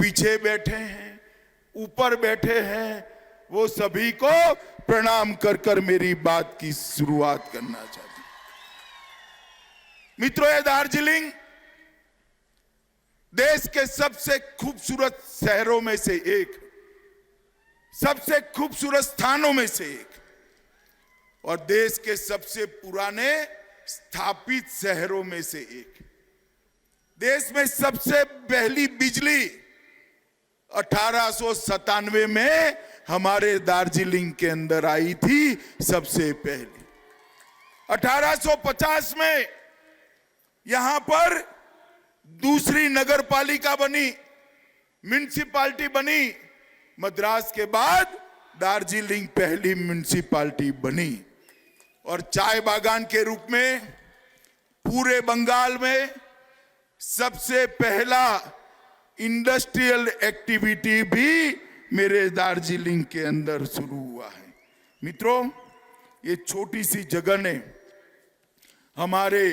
पीछे बैठे हैं, ऊपर बैठे हैं, वो सभी को प्रणाम कर कर मेरी बात की शुरुआत करना चाहता हूं। मित्रों, ये दार्जिलिंग देश के सबसे खूबसूरत शहरों में से एक, सबसे खूबसूरत स्थानों में से एक और देश के सबसे पुराने स्थापित शहरों में से एक। देश में सबसे पहली बिजली 1897 में हमारे दार्जिलिंग के अंदर आई थी, सबसे पहली। 1850 में यहां पर दूसरी नगर पालिका बनी, म्युनिसिपैलिटी बनी। मद्रास के बाद दार्जिलिंग पहली म्युनिसिपैलिटी बनी और चाय बागान के रूप में पूरे बंगाल में सबसे पहला इंडस्ट्रियल एक्टिविटी भी मेरे दार्जिलिंग के अंदर शुरू हुआ है। मित्रों, ये छोटी सी जगह ने हमारे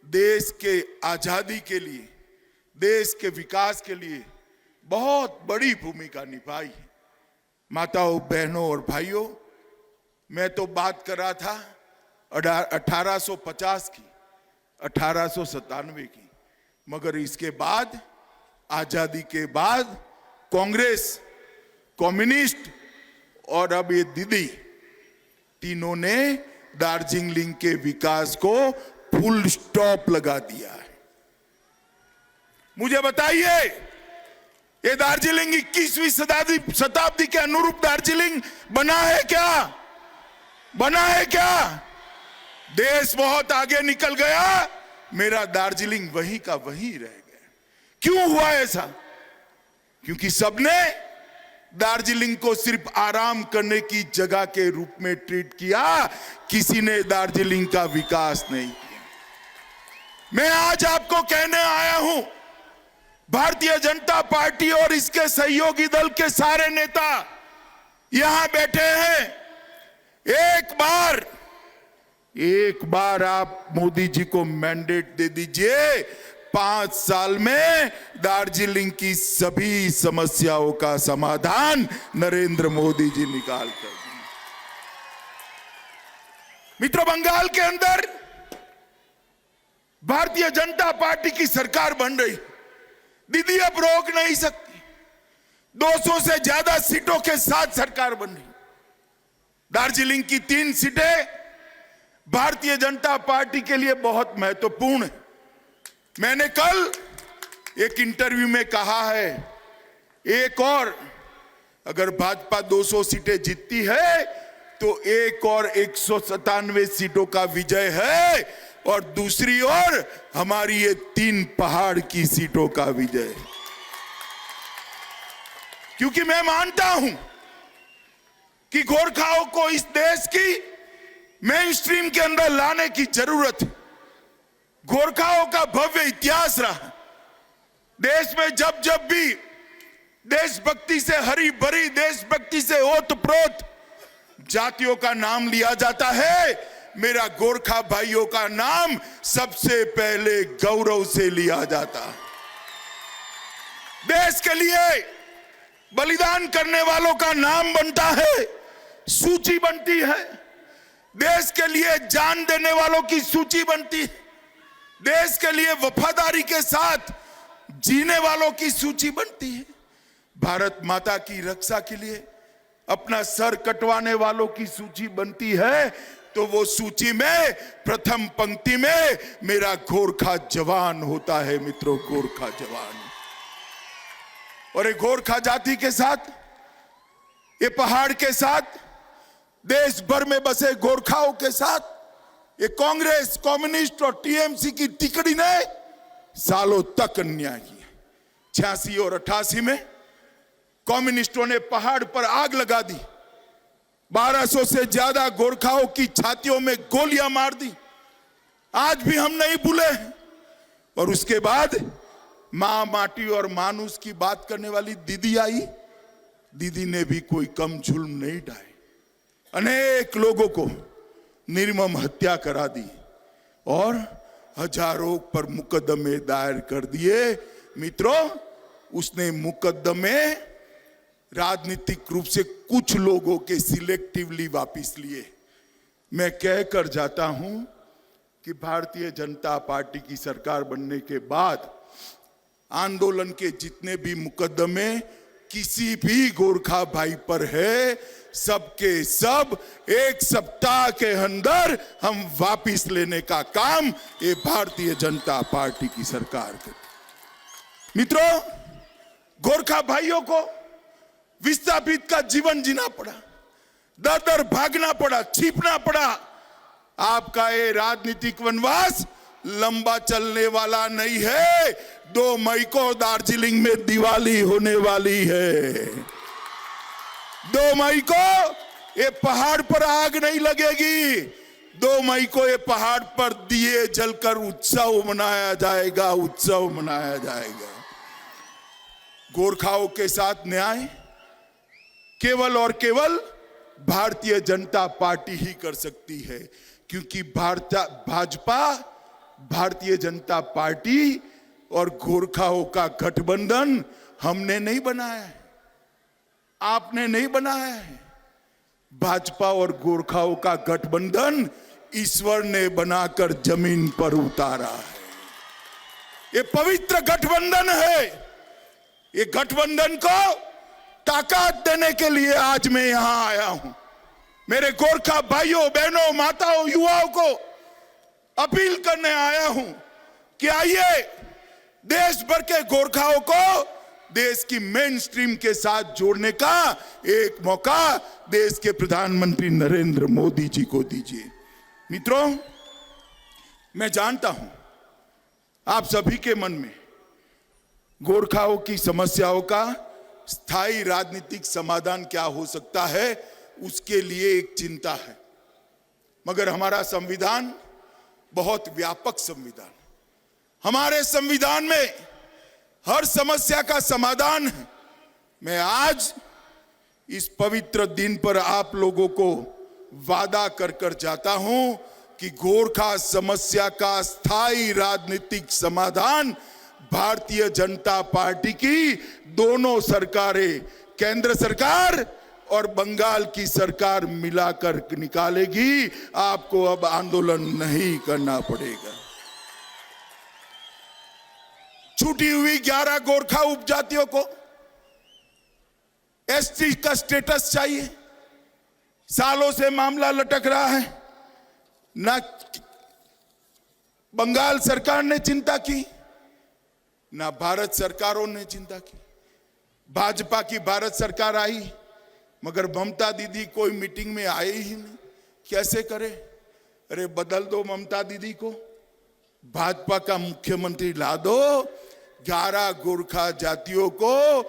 देश के आजादी के लिए, देश के विकास के लिए बहुत बड़ी भूमिका निभाई है। माताओं, बहनों और भाइयों, मैं तो बात कर रहा था 1850 की, 1897 की, मगर इसके बाद, आजादी के बाद कांग्रेस, कम्युनिस्ट और अब ये दीदी, तीनों ने दार्जिलिंग के विकास को फुल स्टॉप लगा दिया है। मुझे बताइए, ये दार्जिलिंग 21वीं शताब्दी के अनुरूप दार्जिलिंग बना है क्या? बना है क्या? देश बहुत आगे निकल गया, मेरा दार्जिलिंग वहीं का वहीं रह गया। क्यों हुआ ऐसा? क्योंकि सबने दार्जिलिंग को सिर्फ आराम करने की जगह के रूप में ट्रीट किया, किसी ने दार्जिलिंग का विकास नहीं किया। मैं आज आपको कहने आया हूं, भारतीय जनता पार्टी और इसके सहयोगी दल के सारे नेता यहां बैठे हैं। एक बार आप मोदी जी को मैंडेट दे दीजिए, 5 साल में दार्जिलिंग की सभी समस्याओं का समाधान नरेंद्र मोदी जी निकाल कर देंगे। मित्रों, बंगाल के अंदर भारतीय जनता पार्टी की सरकार बन रही, दीदी अब रोक नहीं सकती। 200 से ज्यादा सीटों के साथ सरकार बन रही। दार्जिलिंग की 3 सीटें भारतीय जनता पार्टी के लिए बहुत महत्वपूर्ण है। मैंने कल एक इंटरव्यू में कहा है, एक और अगर भाजपा 200 सीटें जीतती है तो एक और 197 सीटों का विजय है और दूसरी ओर हमारी ये 3 पहाड़ की सीटों का विजय है। क्योंकि मैं मानता हूं कि गोरखाओं को इस देश की मेन स्ट्रीम के अंदर लाने की जरूरत है। गोरखाओं का भव्य इतिहास रहा। देश में जब जब भी देशभक्ति से हरी भरी, देशभक्ति से ओतप्रोत जातियों का नाम लिया जाता है, मेरा गोरखा भाइयों का नाम सबसे पहले गौरव से लिया जाता है। देश के लिए बलिदान करने वालों का नाम बनता है, सूची बनती है। देश के लिए जान देने वालों की सूची बनती है। देश के लिए वफादारी के साथ जीने वालों की सूची बनती है। भारत माता की रक्षा के लिए अपना सर कटवाने वालों की सूची बनती है, तो वो सूची में प्रथम पंक्ति में मेरा गोरखा जवान होता है। मित्रों, गोरखा जवान। और एक गोरखा जाति के साथ, ये पहाड़ के साथ, देश भर में बसे गोरखाओं के साथ ये कांग्रेस, कम्युनिस्ट और टीएमसी की तिकड़ी ने सालों तक अन्याय किया। 86 और 88 में कम्युनिस्टों ने पहाड़ पर आग लगा दी, 1200 से ज्यादा गोरखाओं की छातियों में गोलियां मार दी। आज भी हम नहीं भूले। और उसके बाद मां माटी और मानुस की बात करने वाली दीदी आई। दीदी ने भी कोई कम जुल्म नहीं ढाए, अनेक लोगों को निर्मम हत्या करा दी और हजारों पर मुकदमे दायर कर दिए। मित्रों, उसने मुकदमे राजनीतिक रूप से कुछ लोगों के सिलेक्टिवली वापस लिए। मैं कह कर जाता हूं कि भारतीय जनता पार्टी की सरकार बनने के बाद आंदोलन के जितने भी मुकदमे किसी भी गोरखा भाई पर है, सबके सब एक सप्ताह के अंदर हम वापस लेने का काम ये भारतीय जनता पार्टी की सरकार करे। मित्रों, गोरखा भाइयों को विस्थापित का जीवन जीना पड़ा, दर दर भागना पड़ा, छिपना पड़ा। आपका ये राजनीतिक वनवास लंबा चलने वाला नहीं है। 2 मई को दार्जिलिंग में दिवाली होने वाली है। 2 मई को ये पहाड़ पर आग नहीं लगेगी। 2 मई को ये पहाड़ पर दिए जलकर उत्सव मनाया जाएगा, उत्सव मनाया जाएगा। गोरखाओं के साथ न्याय केवल और केवल भारतीय जनता पार्टी ही कर सकती है, क्योंकि भाजपा, भारतीय जनता पार्टी और गोरखाओं का गठबंधन हमने नहीं बनाया है, आपने नहीं बनाया है। भाजपा और गोरखाओं का गठबंधन ईश्वर ने बनाकर जमीन पर उतारा है। ये पवित्र गठबंधन है। ये गठबंधन को ताकत देने के लिए आज मैं यहां आया हूं। मेरे गोरखा भाइयों, बहनों, माताओं, युवाओं को अपील करने आया हूं कि आइए, देश भर के गोरखाओं को देश की मेन स्ट्रीम के साथ जोड़ने का एक मौका देश के प्रधानमंत्री नरेंद्र मोदी जी को दीजिए। मित्रों, मैं जानता हूं आप सभी के मन में गोरखाओं की समस्याओं का स्थायी राजनीतिक समाधान क्या हो सकता है, उसके लिए एक चिंता है। मगर हमारा संविधान बहुत व्यापक संविधान, हमारे संविधान में हर समस्या का समाधान है। मैं आज इस पवित्र दिन पर आप लोगों को वादा कर कर जाता हूं कि गोरखा समस्या का स्थायी राजनीतिक समाधान भारतीय जनता पार्टी की दोनों सरकारें, केंद्र सरकार और बंगाल की सरकार मिलाकर निकालेगी। आपको अब आंदोलन नहीं करना पड़ेगा। छूटी हुई 11 गोरखा उपजातियों को एसटी का स्टेटस चाहिए। सालों से मामला लटक रहा है, ना बंगाल सरकार ने चिंता की, ना भारत सरकारों ने चिंता की। भाजपा की भारत सरकार आई, मगर ममता दीदी कोई मीटिंग में आए ही नहीं। कैसे करे? अरे बदल दो ममता दीदी को, भाजपा का मुख्यमंत्री ला दो। 11 गोरखा जातियों को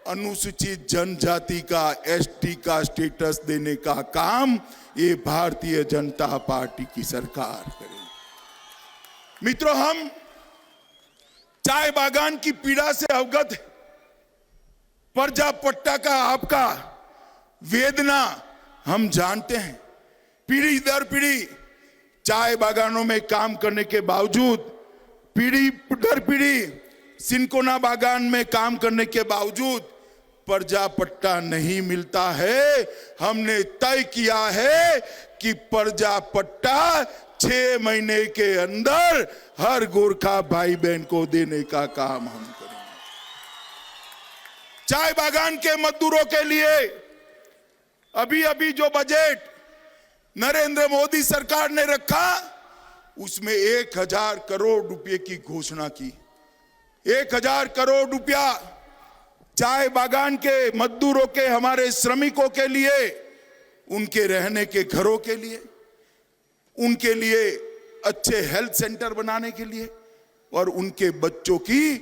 अनुसूचित जनजाति का, एसटी का स्टेटस देने का काम ये भारतीय जनता पार्टी की सरकार करेगी। मित्रों, हम चाय बागान की पीड़ा से अवगत है। पर्जा पट्टा का आपका वेदना हम जानते हैं। पीढ़ी दर पीढ़ी चाय बागानों में काम करने के बावजूद, पीढ़ी दर पीढ़ी सिनकोना बागान में काम करने के बावजूद पर्जा पट्टा नहीं मिलता है। हमने तय किया है कि पर्जा पट्टा 6 महीने के अंदर हर गोरखा भाई बहन को देने का काम हम करेंगे। चाय बागान के मजदूरों के लिए अभी अभी जो बजट नरेंद्र मोदी सरकार ने रखा, उसमें 1000 करोड़ रुपए की घोषणा की। 1000 करोड़ रुपया चाय बागान के मजदूरों के, हमारे श्रमिकों के लिए, उनके रहने के घरों के लिए, उनके लिए अच्छे हेल्थ सेंटर बनाने के लिए और उनके बच्चों की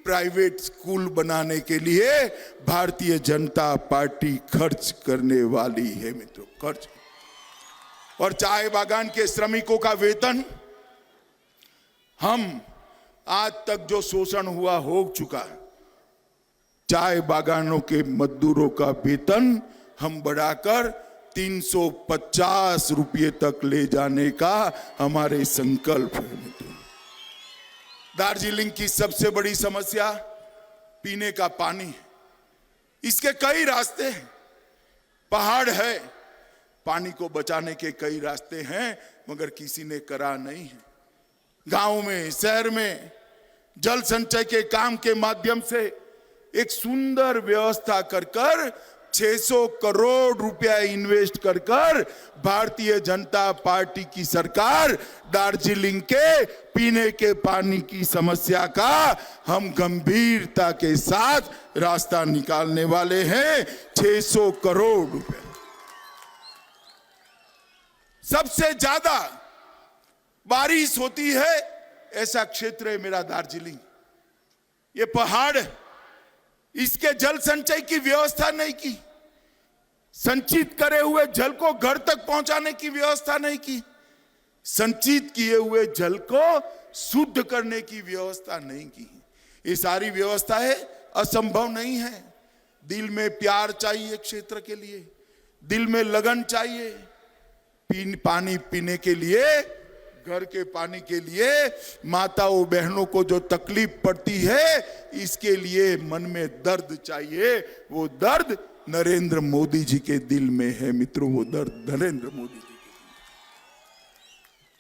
प्राइवेट स्कूल बनाने के लिए भारतीय जनता पार्टी खर्च करने वाली है। मित्रों, खर्च। और चाय बागान के श्रमिकों का वेतन, हम आज तक जो शोषण हुआ हो चुका है, चाय बागानों के मजदूरों का वेतन हम बढ़ाकर 350 रुपये तक ले जाने का हमारे संकल्प है। दार्जिलिंग की सबसे बड़ी समस्या पीने का पानी, इसके कई रास्ते हैं। पहाड़ है, पानी को बचाने के कई रास्ते हैं, मगर किसी ने करा नहीं है। गांव में, शहर में जल संचय के काम के माध्यम से एक सुंदर व्यवस्था कर 600 करोड़ रुपया इन्वेस्ट कर भारतीय जनता पार्टी की सरकार दार्जिलिंग के पीने के पानी की समस्या का हम गंभीरता के साथ रास्ता निकालने वाले हैं। 600 करोड़ रुपए। सबसे ज्यादा बारिश होती है ऐसा क्षेत्र है मेरा दार्जिलिंग। ये पहाड़, इसके जल संचय की व्यवस्था नहीं की, संचित करे हुए जल को घर तक पहुंचाने की व्यवस्था नहीं की, संचित किए हुए जल को शुद्ध करने की व्यवस्था नहीं की। ये सारी व्यवस्था है, असंभव नहीं है। दिल में प्यार चाहिए क्षेत्र के लिए, दिल में लगन चाहिए। पानी पीने के लिए, घर के पानी के लिए माताओं बहनों को जो तकलीफ पड़ती है, इसके लिए मन में दर्द चाहिए। वो दर्द नरेंद्र मोदी जी के दिल में है मित्रों, वो दर्द नरेंद्र मोदी जी के दिल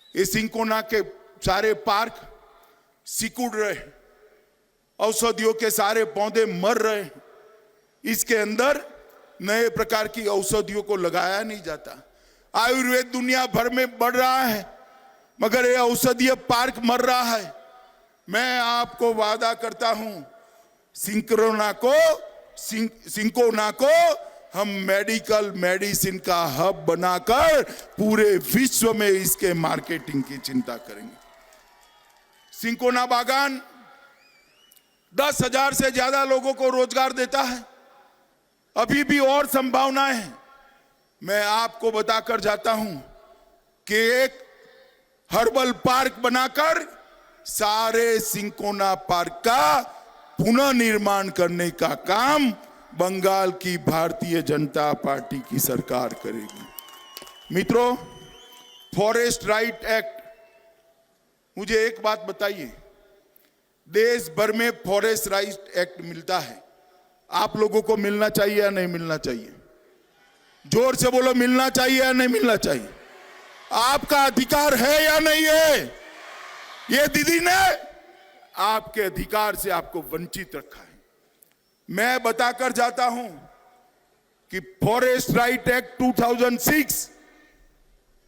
में। ये सिंकोना के सारे पार्क सिकुड़ रहे, औषधियों के सारे पौधे मर रहे, इसके अंदर नए प्रकार की औषधियों को लगाया नहीं जाता। आयुर्वेद दुनिया भर में बढ़ रहा है, मगर ये औषधीय पार्क मर रहा है। मैं आपको वादा करता हूं, सिंकोना को हम मेडिकल मेडिसिन का हब बनाकर पूरे विश्व में इसके मार्केटिंग की चिंता करेंगे। सिंकोना बागान 10,000 से ज्यादा लोगों को रोजगार देता है। अभी भी और संभावनाएं हैं। मैं आपको बताकर जाता हूं कि एक हर्बल पार्क बनाकर सारे सिंकोना पार्क का पुनः निर्माण करने का काम बंगाल की भारतीय जनता पार्टी की सरकार करेगी। मित्रों, फॉरेस्ट राइट एक्ट, मुझे एक बात बताइए, देश भर में फॉरेस्ट राइट एक्ट मिलता है, आप लोगों को मिलना चाहिए या नहीं मिलना चाहिए? जोर से बोलो, मिलना चाहिए या नहीं मिलना चाहिए? आपका अधिकार है या नहीं है? ये दीदी ने आपके अधिकार से आपको वंचित रखा है। मैं बताकर जाता हूं कि फॉरेस्ट राइट एक्ट 2006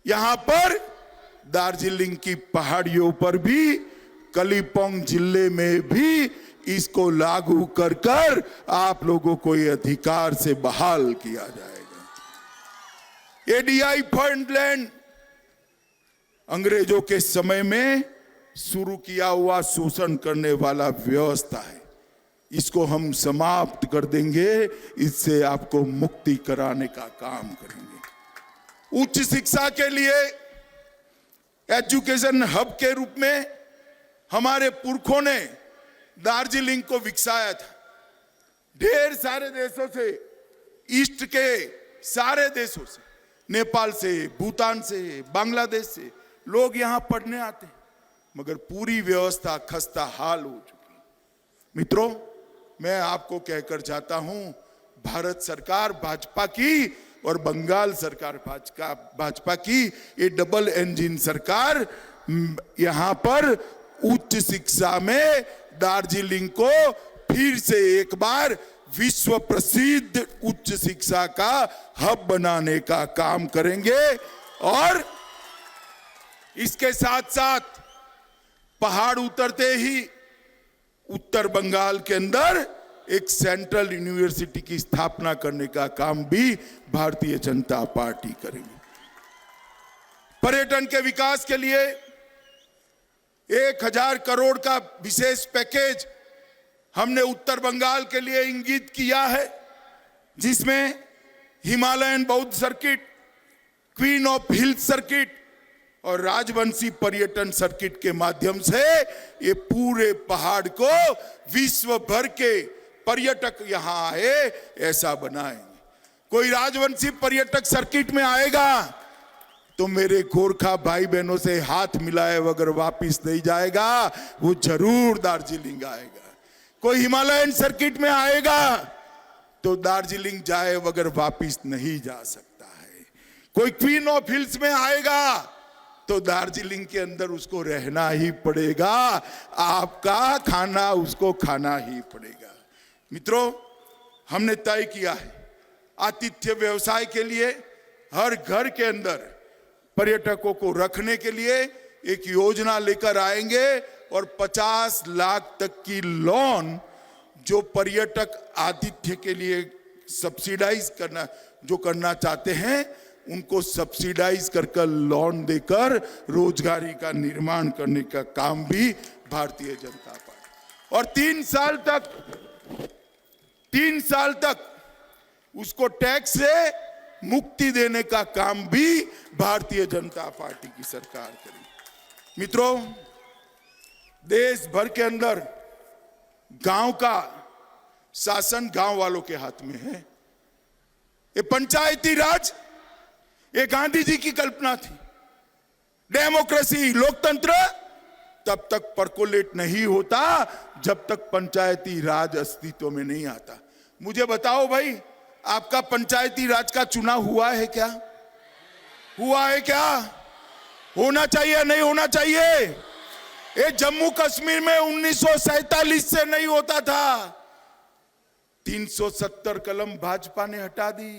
यहां पर दार्जिलिंग की पहाड़ियों पर भी, कलिम्पोंग जिले में भी इसको लागू कर आप लोगों को ये अधिकार से बहाल किया जाएगा। एडीआई फंड लैंड अंग्रेजों के समय में शुरू किया हुआ शोषण करने वाला व्यवस्था है, इसको हम समाप्त कर देंगे। इससे आपको मुक्ति कराने का काम करेंगे। उच्च शिक्षा के लिए एजुकेशन हब के रूप में हमारे पुरखों ने दार्जिलिंग को विकसाया था। ढेर सारे देशों से, ईस्ट के सारे देशों से, नेपाल से, भूटान से, बांग्लादेश से लोग यहां पढ़ने आते हैं, मगर पूरी व्यवस्था खस्ता हाल हो चुकी है। मित्रों, मैं आपको कहकर जाता हूं, भारत सरकार भाजपा की और बंगाल सरकार भाजपा की ये डबल इंजन सरकार यहां पर उच्च शिक्षा में दार्जिलिंग को फिर से एक बार विश्व प्रसिद्ध उच्च शिक्षा का हब बनाने का काम करेंगे। और इसके साथ साथ पहाड़ उतरते ही उत्तर बंगाल के अंदर एक सेंट्रल यूनिवर्सिटी की स्थापना करने का काम भी भारतीय जनता पार्टी करेगी। पर्यटन के विकास के लिए 1,000 करोड़ का विशेष पैकेज हमने उत्तर बंगाल के लिए इंगित किया है, जिसमें हिमालयन बौद्ध circuit, queen of hills circuit और राजवंशी पर्यटन सर्किट के माध्यम से ये पूरे पहाड़ को विश्व भर के पर्यटक यहां आए ऐसा बनाएंगे। कोई राजवंशी पर्यटक सर्किट में आएगा तो मेरे गोरखा भाई बहनों से हाथ मिलाए वगैरह वापिस नहीं जाएगा, वो जरूर दार्जिलिंग आएगा। कोई हिमालयन सर्किट में आएगा तो दार्जिलिंग जाए बगैर वापिस नहीं जा सकता है। कोई क्वीन ऑफ हिल्स में आएगा तो दार्जिलिंग के अंदर उसको रहना ही पड़ेगा, आपका खाना उसको खाना ही पड़ेगा। मित्रों, हमने तय किया है आतिथ्य व्यवसाय के लिए हर घर के अंदर पर्यटकों को रखने के लिए एक योजना लेकर आएंगे और 50 लाख तक की लोन जो पर्यटक आतिथ्य के लिए सब्सिडाइज करना चाहते हैं उनको सब्सिडाइज कर लोन देकर रोजगारी का निर्माण करने का काम भी भारतीय जनता पार्टी, और 3 साल तक उसको टैक्स से मुक्ति देने का काम भी भारतीय जनता पार्टी की सरकार करेगी। मित्रों, देश भर के अंदर गांव का शासन गांव वालों के हाथ में है। ये पंचायती राज ये गांधी जी की कल्पना थी। डेमोक्रेसी, लोकतंत्र तब तक परकोलेट नहीं होता जब तक पंचायती राज अस्तित्व में नहीं आता। मुझे बताओ भाई, आपका पंचायती राज का चुनाव हुआ है क्या? हुआ है क्या? होना चाहिए नहीं होना चाहिए? ये जम्मू कश्मीर में 1947 से नहीं होता था। 370 कलम भाजपा ने हटा दी।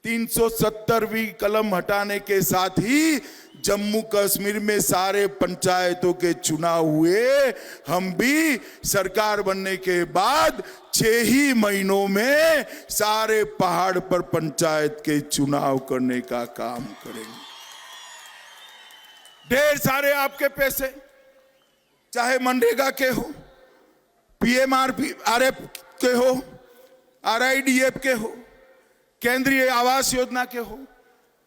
370वीं कलम हटाने के साथ ही जम्मू कश्मीर में सारे पंचायतों के चुनाव हुए। हम भी सरकार बनने के बाद 6 ही महीनों में सारे पहाड़ पर पंचायत के चुनाव करने का काम करेंगे। ढेर सारे आपके पैसे, चाहे मनरेगा के हो, PMRF के हो, RIDF के हो, केंद्रीय आवास योजना के हो,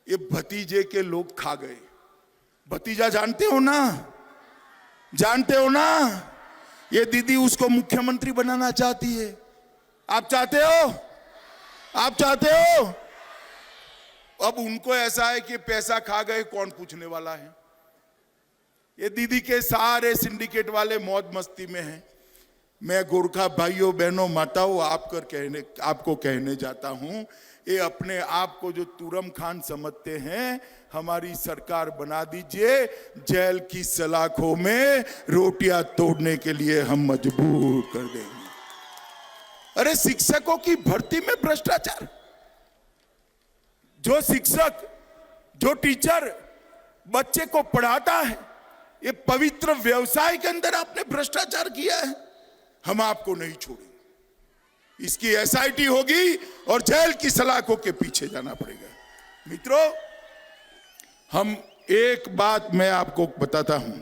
ये भतीजे के लोग खा गए। भतीजा जानते हो ना? जानते हो ना? ये दीदी उसको मुख्यमंत्री बनाना चाहती है। आप चाहते हो? आप चाहते हो? अब उनको ऐसा है कि पैसा खा गए, कौन पूछने वाला है? ये दीदी के सारे सिंडिकेट वाले मौज मस्ती में हैं। मैं गोरखा भाइयों बहनों माताओं आपको कहने जाता हूं, ये अपने आप को जो तुरम खान समझते हैं, हमारी सरकार बना दीजिए, जेल की सलाखों में रोटियां तोड़ने के लिए हम मजबूर कर देंगे। अरे शिक्षकों की भर्ती में भ्रष्टाचार, जो शिक्षक जो टीचर बच्चे को पढ़ाता है, ये पवित्र व्यवसाय के अंदर आपने भ्रष्टाचार किया है, हम आपको नहीं छोड़ेंगे। इसकी SIT होगी और जेल की सलाखों के पीछे जाना पड़ेगा। मित्रों, हम एक बात मैं आपको बताता हूं,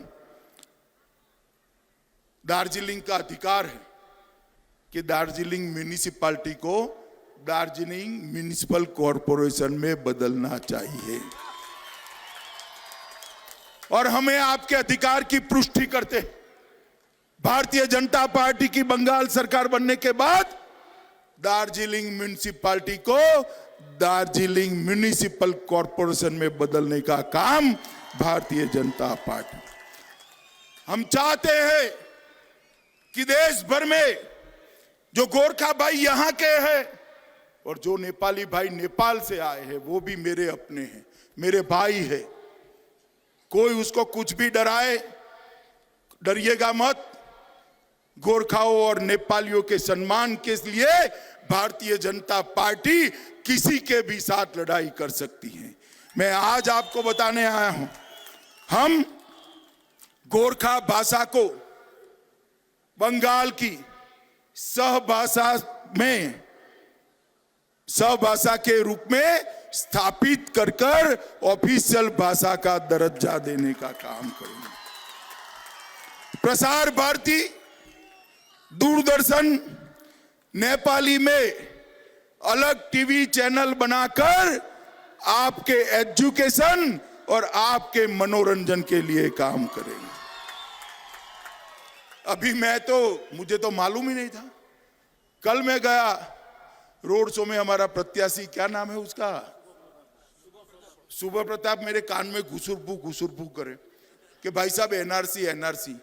दार्जिलिंग का अधिकार है कि दार्जिलिंग म्युनिसिपैलिटी को दार्जिलिंग म्युनिसिपल कॉरपोरेशन में बदलना चाहिए, और हमें आपके अधिकार की पुष्टि करते हैं। भारतीय जनता पार्टी की बंगाल सरकार बनने के बाद दार्जिलिंग म्युनिसिपैलिटी को दार्जिलिंग म्युनिसिपल कॉरपोरेशन में बदलने का काम भारतीय जनता पार्टी। हम चाहते हैं कि देश भर में जो गोरखा भाई यहां के हैं और जो नेपाली भाई नेपाल से आए हैं, वो भी मेरे अपने हैं, मेरे भाई है। कोई उसको कुछ भी डराए, डरिएगा मत। गोरखाओं और नेपालियों के सम्मान के लिए भारतीय जनता पार्टी किसी के भी साथ लड़ाई कर सकती है। मैं आज आपको बताने आया हूं, हम गोरखा भाषा को बंगाल की सहभाषा के रूप में स्थापित कर ऑफिशियल भाषा का दर्जा देने का काम करेंगे। प्रसार भारती, दूरदर्शन नेपाली में अलग टीवी चैनल बनाकर आपके एजुकेशन और आपके मनोरंजन के लिए काम करेंगे। अभी मुझे तो मालूम ही नहीं था। कल मैं गया रोड शो में, हमारा प्रत्याशी, क्या नाम है उसका, शुभ प्रताप, मेरे कान में घुसुरफू करे कि भाई साहब NRC।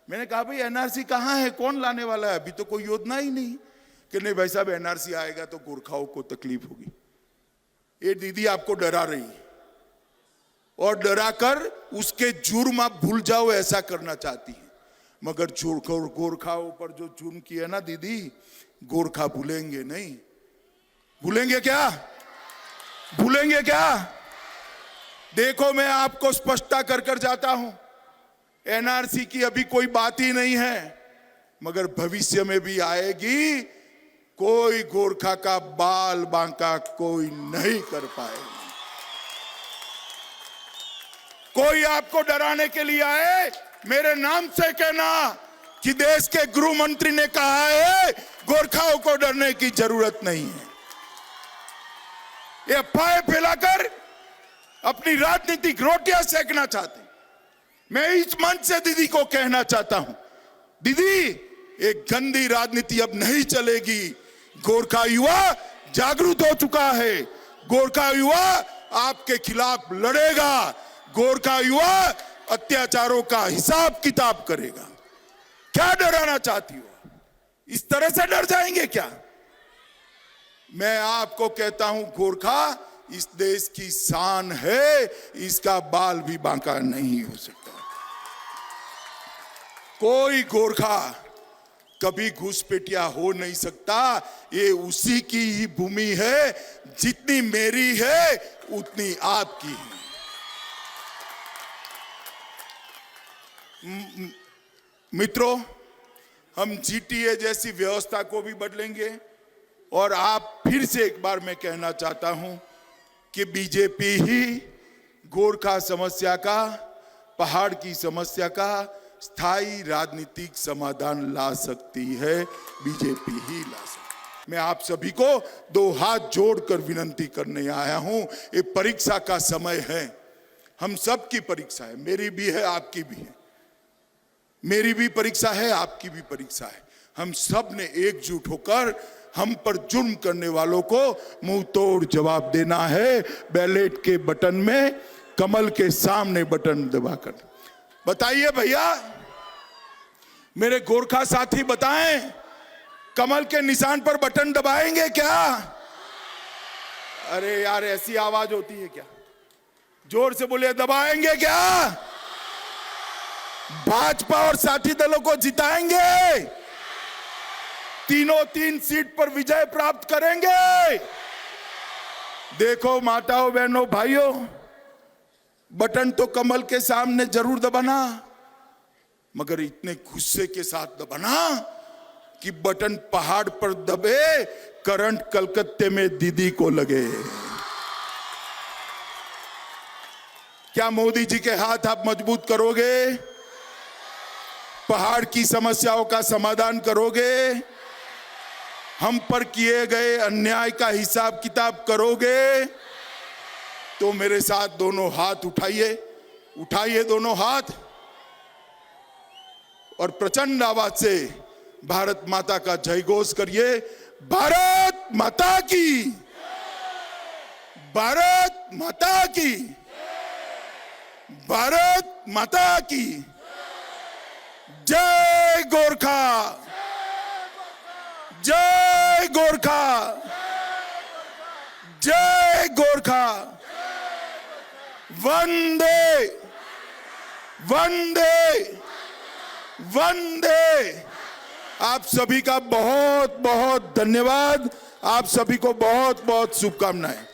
मैंने कहा भाई एनआरसी कहाँ है, कौन लाने वाला है? अभी तो कोई योजना ही नहीं। कि नहीं भाई साहब, एनआरसी आएगा तो गोरखाओं को तकलीफ होगी। ये दीदी आपको डरा रही है और डरा कर उसके जुर्म आप भूल जाओ ऐसा करना चाहती है। मगर गोरखाओं पर जो जुर्म किया ना दीदी, गोरखा भूलेंगे नहीं। भूलेंगे क्या? भूलेंगे क्या? देखो मैं आपको स्पष्टता कर कर जाता हूं, एनआरसी की अभी कोई बात ही नहीं है, मगर भविष्य में भी आएगी। कोई गोरखा का बाल बांका कोई नहीं कर पाएगा। कोई आपको डराने के लिए आए, मेरे नाम से कहना कि देश के गृह मंत्री ने कहा है गोरखाओं को डरने की जरूरत नहीं है। ये अफवाहें फैलाकर अपनी राजनीतिक रोटियां सेकना चाहते। मैं इस मंच से दीदी को कहना चाहता हूं, दीदी एक गंदी राजनीति अब नहीं चलेगी। गोरखा युवा जागरूक हो चुका है। गोरखा युवा आपके खिलाफ लड़ेगा। गोरखा युवा अत्याचारों का हिसाब किताब करेगा। क्या डराना चाहती हो? इस तरह से डर जाएंगे क्या? मैं आपको कहता हूं, गोरखा इस देश की शान है, इसका बाल भी बांका नहीं हो सकता। कोई गोरखा कभी घुसपैठिया हो नहीं सकता। ये उसी की ही भूमि है, जितनी मेरी है उतनी आपकी है। मित्रों, हम जीटीए जैसी व्यवस्था को भी बदलेंगे। और आप फिर से एक बार मैं कहना चाहता हूं कि बीजेपी ही गोरखा समस्या का, पहाड़ की समस्या का स्थायी राजनीतिक समाधान ला सकती है। बीजेपी ही ला सकती है। मैं आप सभी को दो हाथ जोड़कर विनती करने आया हूं। ये परीक्षा का समय है, हम सब की परीक्षा है। मेरी भी है, आपकी भी है। मेरी भी परीक्षा है, आपकी भी परीक्षा है। हम सब ने एकजुट होकर हम पर जुर्म करने वालों को मुंह तोड़ जवाब देना है। बैलेट के बटन में, कमल के सामने बटन दबाकर। बताइए भैया, मेरे गोरखा साथी बताएं, कमल के निशान पर बटन दबाएंगे क्या? अरे यार, ऐसी आवाज होती है क्या? जोर से बोलिए, दबाएंगे क्या? भाजपा और साथी दलों को जिताएंगे। तीनों 3 सीट पर विजय प्राप्त करेंगे। देखो माताओं, बहनों, भाइयों, बटन तो कमल के सामने जरूर दबाना, मगर इतने गुस्से के साथ दबाना कि बटन पहाड़ पर दबे, करंट कलकत्ते में दीदी को लगे। क्या मोदी जी के हाथ आप मजबूत करोगे? पहाड़ की समस्याओं का समाधान करोगे? हम पर किए गए अन्याय का हिसाब किताब करोगे? तो मेरे साथ दोनों हाथ उठाइए, उठाइए दोनों हाथ और प्रचंड आवाज से भारत माता का जय घोष करिए। भारत माता की, भारत माता की, भारत माता की जय। गोरखा, जय गोरखा, जय गोरखा। वंदे वंदे वंदे। आप सभी का बहुत बहुत धन्यवाद। आप सभी को बहुत बहुत शुभकामनाएं।